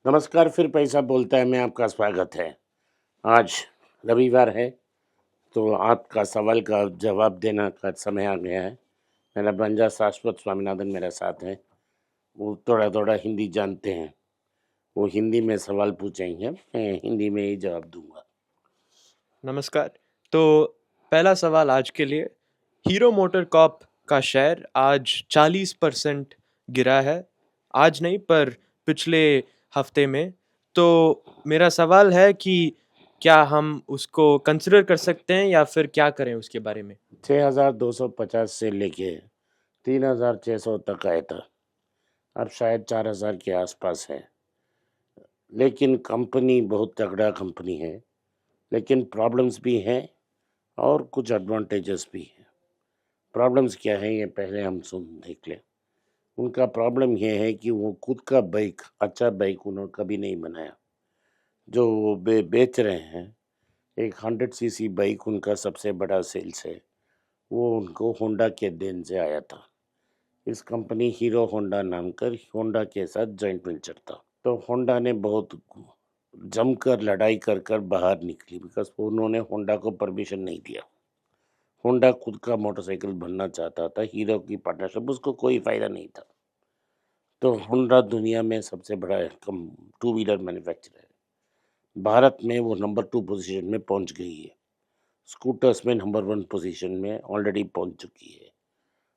नमस्कार, फिर पैसा बोलता है में आपका स्वागत है। आज रविवार है, तो आपका सवाल का जवाब देना का समय आ गया है। मेरा भंजा शाश्वत स्वामीनाथन मेरे साथ हैं। वो थोड़ा-थोड़ा हिंदी जानते हैं। वो हिंदी में सवाल पूछेंगे, मैं हिंदी में ही जवाब दूँगा। नमस्कार। तो पहला सवाल आज के लिए, हीरो मोटर कॉर्प का शेयर आज 40% गिरा है। आज नहीं पर पिछले हफ्ते में। तो मेरा सवाल है कि क्या हम उसको कंसिडर कर सकते हैं या फिर क्या करें उसके बारे में? 6,250 से लेके 3,600 तक आया था। अब शायद 4,000 के आसपास है। लेकिन कंपनी बहुत तगड़ा कंपनी है, लेकिन प्रॉब्लम्स भी हैं और कुछ एडवांटेजेस भी हैं। प्रॉब्लम्स क्या है ये पहले हम सुन देख लें। उनका प्रॉब्लम ये है कि वो खुद का बाइक, अच्छा बाइक उन्होंने कभी नहीं बनाया। जो वो बेच रहे हैं, एक 100 सीसी बाइक उनका सबसे बड़ा सेल्स है। वो उनको होंडा के देन से आया था। इस कंपनी हीरो होंडा नाम कर होंडा के साथ जॉइंट वेंचर था। तो होंडा ने बहुत जमकर लड़ाई कर कर बाहर निकली, बिकॉज उन्होंने होंडा को परमिशन नहीं दिया। होंडा खुद का मोटरसाइकिल बनना चाहता था, हीरो की पार्टनरशिप उसको कोई फायदा नहीं था। तो होंडा दुनिया में सबसे बड़ा कम टू व्हीलर मैन्युफैक्चरर है। भारत में वो नंबर 2 पोजीशन में पहुंच गई है। स्कूटर्स में नंबर 1 पोजीशन में ऑलरेडी पहुंच चुकी है।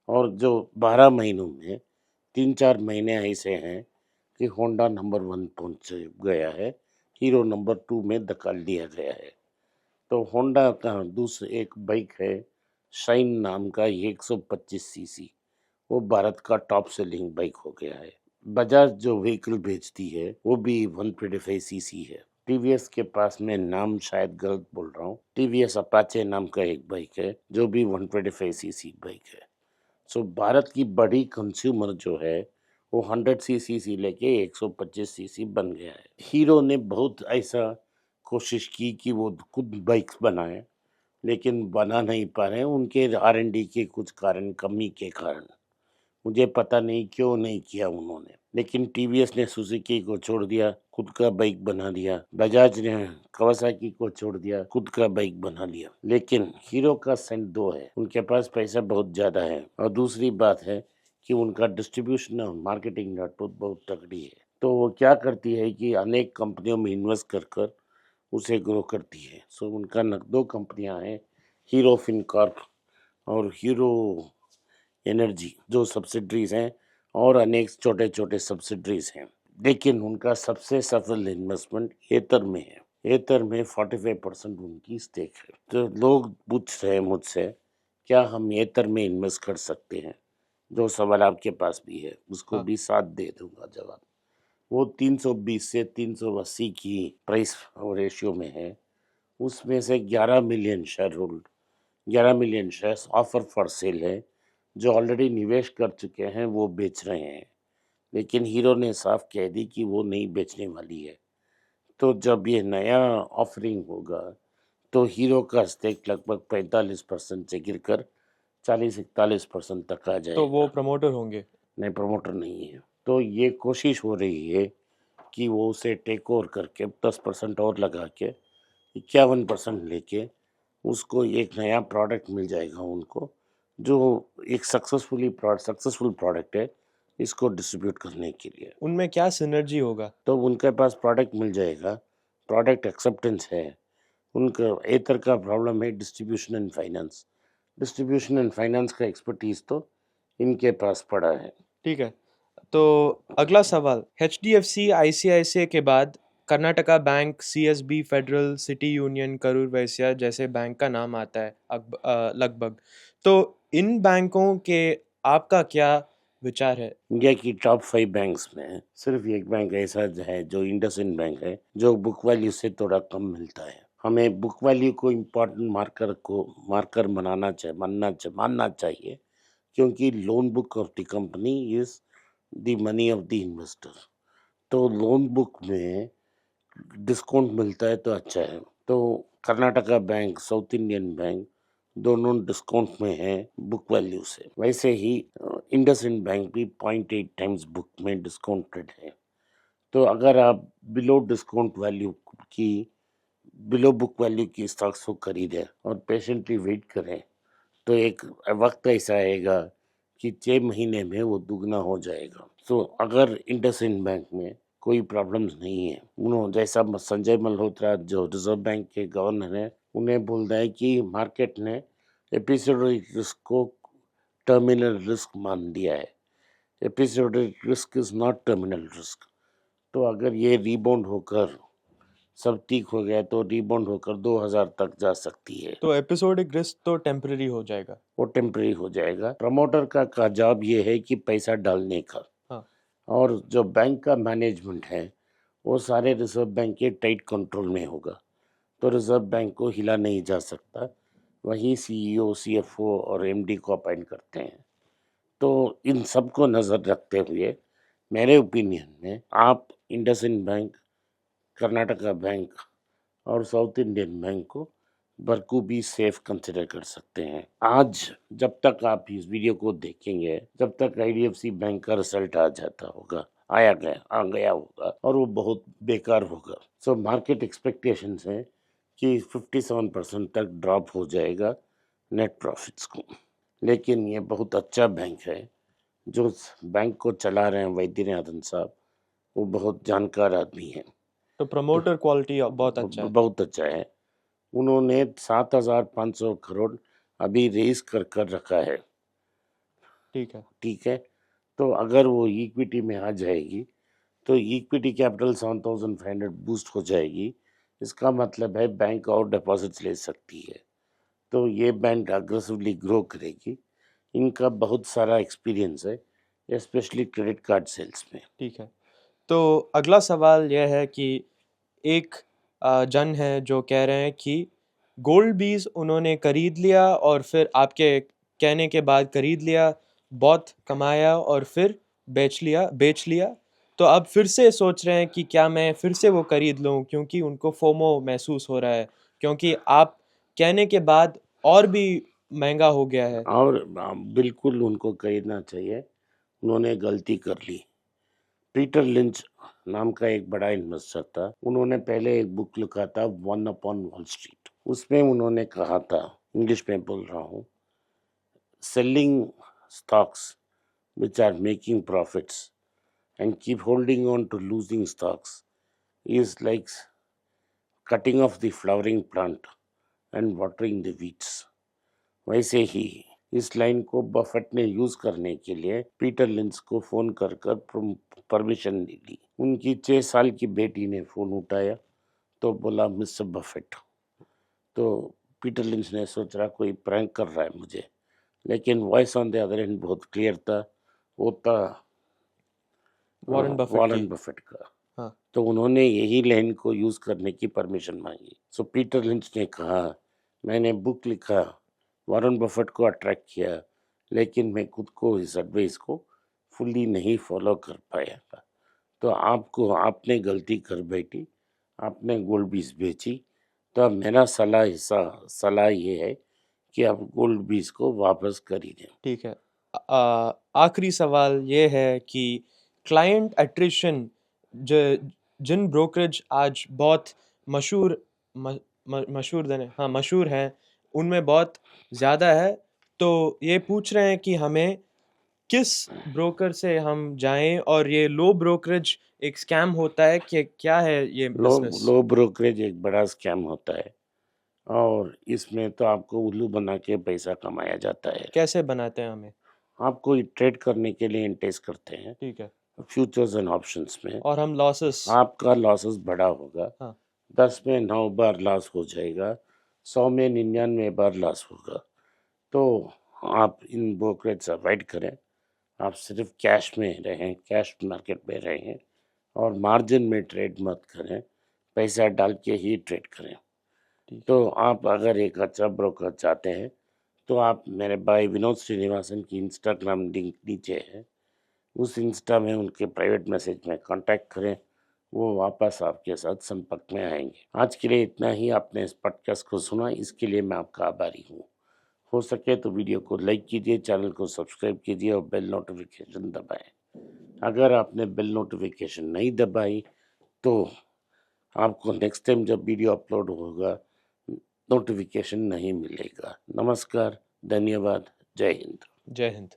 और जो 12 महीनों में 3-4 महीने ऐसे हैं कि होंडा नंबर 1 पहुंच गया है, हीरो नंबर 2 में धकेल दिया गया है। तो होंडा का दूसरा एक बाइक है, शाइन नाम का, ये 125 सीसी, वो भारत का टॉप सेलिंग बाइक हो गया है। बजाज जो व्हीकल बेचती है वो भी 125 सीसी है। टीवीएस के पास में, नाम शायद गलत बोल रहा हूँ, टीवीएस अपाचे नाम का एक बाइक है जो भी 125 सीसी बाइक है। सो भारत की बड़ी कंज्यूमर जो है वो 100 सीसी से लेके 125 सीसी बन गया है। हीरो ने बहुत ऐसा कोशिश की कि वो खुद बाइक्स बनाए, लेकिन बना नहीं पा रहे हैं उनके R&D के कुछ कारण, कमी के कारण। मुझे पता नहीं क्यों नहीं किया उन्होंने। लेकिन टीवीएस ने सुजुकी को छोड़ दिया, खुद का बाइक बना दिया। बजाज ने कवासाकी को छोड़ दिया, खुद का बाइक बना लिया। लेकिन हीरो का सेंट दो है, उनके पास पैसा बहुत ज़्यादा है और दूसरी बात है कि उनका डिस्ट्रीब्यूशन और मार्केटिंग नेटवर्क बहुत तगड़ी है। तो वो क्या करती है कि अनेक कंपनियों में इन्वेस्ट कर कर उसे ग्रो करती है। सो उनका दो कंपनियां हैं, हीरो फिनकॉर्प और हीरो एनर्जी, जो सब्सिडरीज हैं, और अनेक छोटे छोटे सब्सिडरीज हैं। लेकिन उनका सबसे सफल इन्वेस्टमेंट एतर में है। एतर में 45% उनकी स्टेक है। तो लोग पूछ रहे हैं मुझसे, क्या हम एतर में इन्वेस्ट कर सकते हैं? जो सवाल आपके पास भी है उसको हाँ। भी साथ दे दूंगा जवाब। वो 320 से 380 की प्राइस रेशियो में है। उसमें से 11 million share hold 11 million shares offer for sale है। जो ऑलरेडी निवेश कर चुके हैं वो बेच रहे हैं, लेकिन हीरो ने साफ कह दी कि वो नहीं बेचने वाली है। तो जब ये नया ऑफरिंग होगा तो हीरो का स्टेक लगभग 45% से गिरकर 40-41% तक आ तो वो जाएगा। प्रमोटर होंगे? नहीं, प्रमोटर नहीं है। तो ये कोशिश हो रही है कि वो उसे टेक ओवर करके 10% और लगा के 51% लेके उसको एक नया प्रोडक्ट मिल जाएगा उनको, जो एक सक्सेसफुल प्रोडक्ट है इसको डिस्ट्रीब्यूट करने के लिए। उनमें क्या सिनर्जी होगा? तो उनके पास प्रोडक्ट मिल जाएगा, प्रोडक्ट एक्सेप्टेंस है। उनका एतर का प्रॉब्लम है distribution and finance. Distribution and finance का एक्सपर्टीज तो इनके पास पड़ा है। ठीक है। तो अगला सवाल, HDFC ICICI के बाद Karnataka bank, CSB, federal, city union, Karur Vysya जैसे बैंक का नाम आता है लगभग। तो इन बैंकों के आपका क्या विचार है? इंडिया की टॉप 5 बैंक्स में सिर्फ एक बैंक ऐसा है जो इंडसइंड बैंक है, जो बुक वैल्यू से थोड़ा कम मिलता है। हमें बुक वैल्यू को इम्पोर्टेंट मार्कर मानना चाहिए, क्योंकि loan book of the company is the money of the investor. तो लोन बुक में डिस्काउंट मिलता है तो अच्छा है। तो Karnataka bank, south Indian bank दोनों डिस्काउंट में है बुक वैल्यू से। वैसे ही इंडसइंड बैंक भी 0.8 टाइम्स बुक में डिस्काउंटेड है। तो अगर आप बिलो डिस्काउंट वैल्यू की बिलो बुक वैल्यू की स्टॉक्स को खरीदें और पेशेंटली वेट करें तो एक वक्त ऐसा आएगा कि 6 महीने में वो दुगना हो जाएगा। तो अगर इंडसइंड बैंक में कोई प्रॉब्लम्स नहीं है, उन्होंने जैसा संजय मल्होत्रा जो रिजर्व बैंक के गवर्नर हैं उन्हें बोलता है कि मार्केट ने एपिसोडिक रिस्क को टर्मिनल रिस्क मान दिया है। Episodic risk is not terminal risk. तो अगर ये रीबाउंड होकर सब ठीक हो गया तो रीबाउंड होकर 2000 तक जा सकती है। तो एपिसोडिक रिस्क तो टेम्पररी हो जाएगा। वो टेम्पररी हो जाएगा। प्रमोटर का जॉब ये है कि पैसा डालने का, हाँ और जो बैंक का मैनेजमेंट है वो सारे रिजर्व बैंक के टाइट कंट्रोल में होगा। तो रिजर्व बैंक को हिला नहीं जा सकता। वही सीईओ, सीएफओ और एमडी को अपॉइंट करते हैं। तो इन सब को नज़र रखते हुए मेरे ओपिनियन में आप इंडसइंड बैंक, कर्नाटका बैंक और साउथ इंडियन बैंक को बखूबी सेफ कंसिडर कर सकते हैं। आज जब तक आप इस वीडियो को देखेंगे, जब तक आईडीएफसी बैंक का रिजल्ट आ जाता होगा, आ गया होगा और वो बहुत बेकार होगा। सो मार्केट एक्सपेक्टेशंस है कि 57% तक ड्रॉप हो जाएगा नेट प्रॉफिट्स को। लेकिन ये बहुत अच्छा बैंक है। जो बैंक को चला रहे हैं वैद्यनाथन साहब, वो बहुत जानकार आदमी हैं। तो प्रमोटर क्वालिटी बहुत अच्छा है। बहुत अच्छा है। उन्होंने 7,500 करोड़ अभी रेज कर रखा है। ठीक है। ठीक है, तो अगर वो इक्विटी में आ जाएगी तो इक्विटी कैपिटल 7,500 बूस्ट हो जाएगी। इसका मतलब है बैंक और डिपॉजिट्स ले सकती है। तो ये बैंक अग्रेसिवली ग्रो करेगी। इनका बहुत सारा एक्सपीरियंस है, स्पेशली क्रेडिट कार्ड सेल्स में। ठीक है। तो अगला सवाल यह है कि एक जन है जो कह रहे हैं कि गोल्ड बीज उन्होंने खरीद लिया और फिर आपके कहने के बाद खरीद लिया, बहुत कमाया और फिर बेच लिया। तो अब फिर से सोच रहे हैं कि क्या मैं फिर से वो खरीद लूं, क्योंकि उनको फोमो महसूस हो रहा है, क्योंकि आप कहने के बाद और भी महंगा हो गया है। और बिल्कुल उनको खरीदना चाहिए। उन्होंने गलती कर ली। पीटर लिंच नाम का एक बड़ा इन्वेस्टर था। उन्होंने पहले एक बुक लिखा था वन अपॉन वॉल स्ट्रीट। उसमें उन्होंने कहा था, इंग्लिश में बोल रहा हूँ, selling stocks which are making profits and keep holding on to losing stocks is like cutting off the flowering plant and watering the weeds। वैसे ही इस लाइन को बफेट ने यूज करने के लिए पीटर लिंच को फोन कर कर परमिशन दे दी। उनकी 6 साल की बेटी ने फोन उठाया तो बोला मिस्टर बफेट। तो पीटर लिंच ने सोचा कोई प्रैंक कर रहा है मुझे, लेकिन voice on the other and बहुत क्लियर था। वो था वॉरेन बफेट की। वॉरेन बफेट का। हाँ। तो उन्होंने यही लाइन को यूज करने की परमिशन मांगी। सो पीटर लिंच ने कहा, मैंने बुक लिखा, वॉरेन बफेट को अट्रैक्ट किया, लेकिन मैं खुद को इस एडवाइस को फुल्ली नहीं फॉलो कर पाया था। तो आपने गलती कर बैठी, आपने गोल्ड बीज बेची। तो अब मेरा सलाह ये है कि आप गोल्ड बीज को वापस खरीदें। ठीक है। आखिरी सवाल ये है कि क्लाइंट एट्रिशन जिन ब्रोकरेज आज बहुत मशहूर मशहूर हैं, उनमें बहुत ज़्यादा है। तो ये पूछ रहे हैं कि हमें किस ब्रोकर से हम जाएं, और ये लो ब्रोकरेज एक स्कैम होता है कि क्या है ये बिजनेस? लो ब्रोकरेज एक बड़ा स्कैम होता है और इसमें तो आपको उल्लू बना के पैसा कमाया जाता है। कैसे बनाते हैं हमें? आपको ट्रेड करने के लिए इंटेस करते हैं ठीक है। फ्यूचर्स एंड ऑप्शंस में। और हम लॉसेस। आपका लॉसेस बड़ा होगा। हाँ। 10 में 9 बार लॉस हो जाएगा, 100 में 99 बार लॉस होगा। तो आप इन ब्रोकरेज से अवॉइड करें। आप सिर्फ कैश में रहें, कैश मार्केट में रहें और मार्जिन में ट्रेड मत करें, पैसा डाल के ही ट्रेड करें। तो आप अगर एक अच्छा ब्रोकर चाहते हैं तो आप मेरे भाई विनोद श्रीनिवासन की इंस्टाग्राम लिंक नीचे है, उस इंस्टा में उनके प्राइवेट मैसेज में कांटेक्ट करें, वो वापस आपके साथ संपर्क में आएंगे। आज के लिए इतना ही। आपने इस पॉडकास्ट को सुना, इसके लिए मैं आपका आभारी हूँ। हो सके तो वीडियो को लाइक कीजिए, चैनल को सब्सक्राइब कीजिए और बेल नोटिफिकेशन दबाएं। अगर आपने बेल नोटिफिकेशन नहीं दबाई तो आपको नेक्स्ट टाइम जब वीडियो अपलोड होगा नोटिफिकेशन नहीं मिलेगा। नमस्कार, धन्यवाद, जय हिंद। जय हिंद।